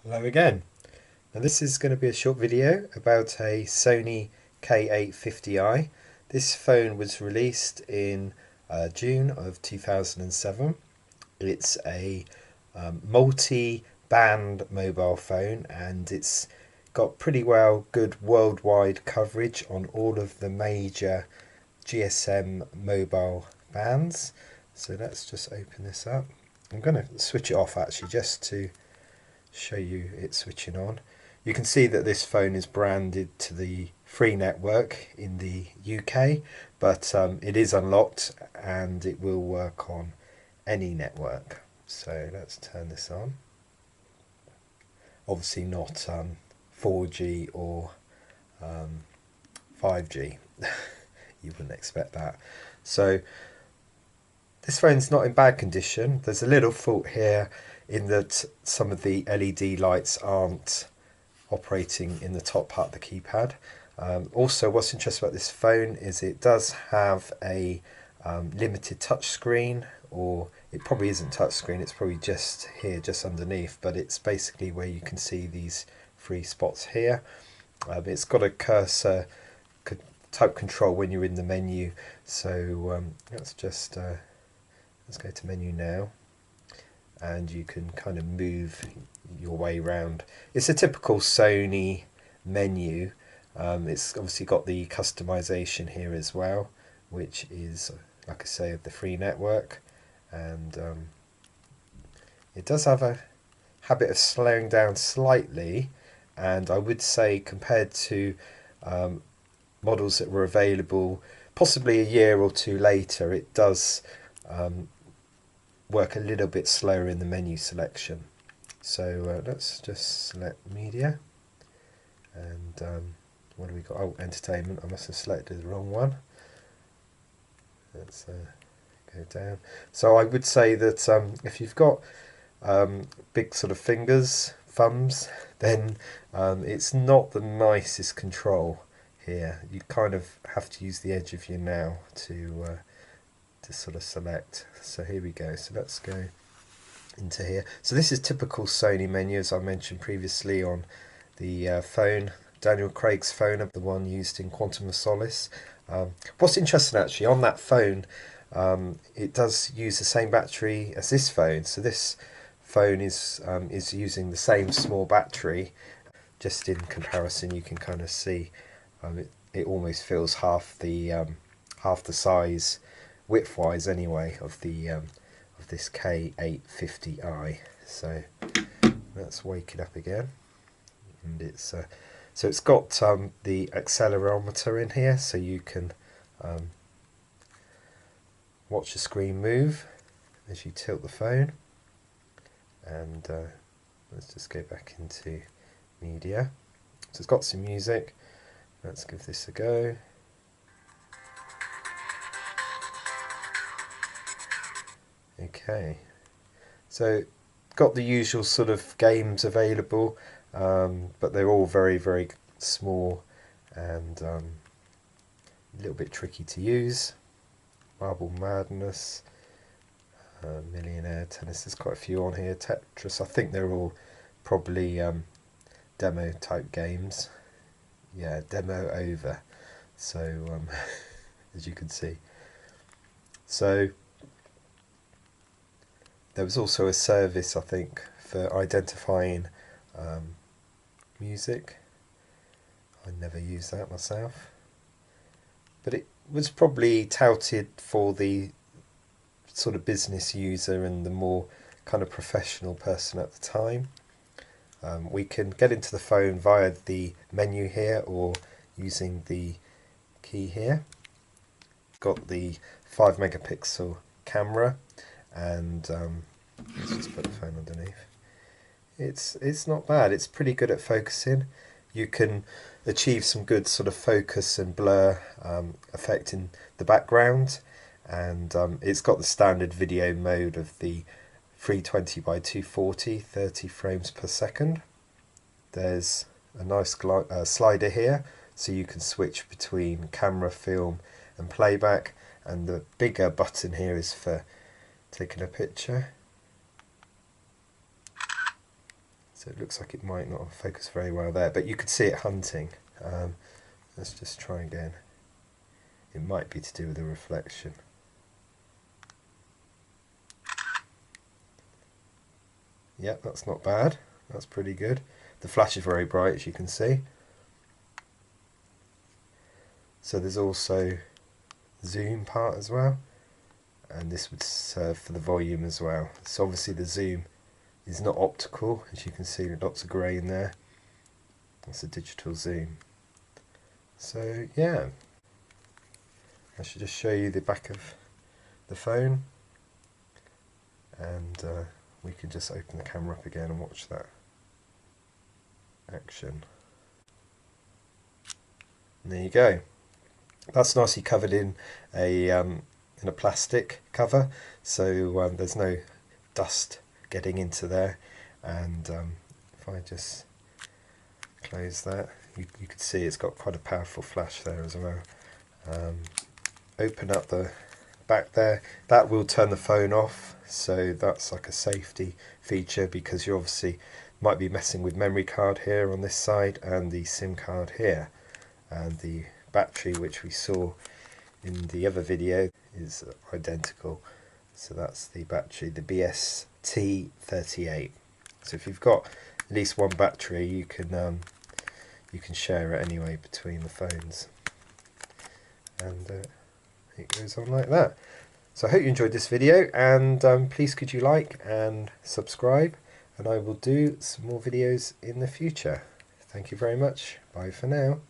Hello again. Now this is going to be a short video about a Sony K850i. This phone was released in June of 2007. It's a multi-band mobile phone and it's got pretty good worldwide coverage on all of the major GSM mobile bands. So let's just open this up. I'm going to switch it off actually just to show you it switching on. You can see that this phone is branded to the free network in the UK, but it is unlocked and it will work on any network. So let's turn this on. Obviously not 4G or 5G. You wouldn't expect that. So this phone's not in bad condition. There's a little fault here in that some of the LED lights aren't operating in the top part of the keypad. Also, what's interesting about this phone is it does have a limited touch screen, or it probably isn't touch screen, it's probably just here, just underneath, but it's basically where you can see these three spots here. It's got a cursor type control when you're in the menu, so let's go to menu now, and you can kind of move your way around. It's a typical Sony menu. It's obviously got the customization here as well, which is, like I say, of the free network, and it does have a habit of slowing down slightly, and I would say compared to models that were available possibly a year or two later, it does work a little bit slower in the menu selection. So let's just select media, and what do we got? Oh, entertainment. I must have selected the wrong one. Let's go down. So I would say that if you've got big sort of fingers, thumbs, then it's not the nicest control here. You kind of have to use the edge of your nail to sort of select. So here we go. So let's go into here. So this is typical Sony menu, as I mentioned previously on the phone, Daniel Craig's phone, the one used in Quantum of Solace. What's interesting actually, on that phone, it does use the same battery as this phone. So this phone is using the same small battery. Just in comparison, you can kind of see it almost feels half the size, width-wise anyway, of the of this K850i. So let's wake it up again, and it's so it's got the accelerometer in here, so you can watch the screen move as you tilt the phone. And let's just go back into media. So it's got some music. Let's give this a go. Okay, so got the usual sort of games available, but they're all very small and a little bit tricky to use. Marble Madness, Millionaire Tennis, there's quite a few on here. Tetris, I think they're all probably demo type games. Yeah, demo over. So as you can see. So there was also a service, I think, for identifying music. I never used that myself, but it was probably touted for the sort of business user and the more kind of professional person at the time. We can get into the phone via the menu here or using the key here. Got the 5 megapixel camera, and let's just put the phone underneath. It's not bad. It's pretty good at focusing. You can achieve some good sort of focus and blur effect in the background, and it's got the standard video mode of the 320 by 240, 30 frames per second. There's a nice slider here, so you can switch between camera, film and playback, and the bigger button here is for taking a picture. So it looks like it might not focus very well there, but you could see it hunting. Let's just try again. It might be to do with the reflection. Yep, that's not bad. That's pretty good. The flash is very bright, as you can see. So there's also zoom part as well, and this would serve for the volume as well. So obviously the zoom is not optical, as you can see, lots of grey in there. That's a digital zoom. So yeah, I should just show you the back of the phone, and we can just open the camera up again and watch that action. And there you go. That's nicely covered in a plastic cover, so there's no dust getting into there. And if I just close that, you can see it's got quite a powerful flash there as well. Open up the back there, that will turn the phone off, so that's like a safety feature, because you obviously might be messing with memory card here on this side and the SIM card here, and the battery, which we saw in the other video, is identical. So that's the battery, the BST38. So if you've got at least one battery, you can share it anyway between the phones, and it goes on like that. So I hope you enjoyed this video, and please could you like and subscribe, and I will do some more videos in the future. Thank you very much. Bye for now.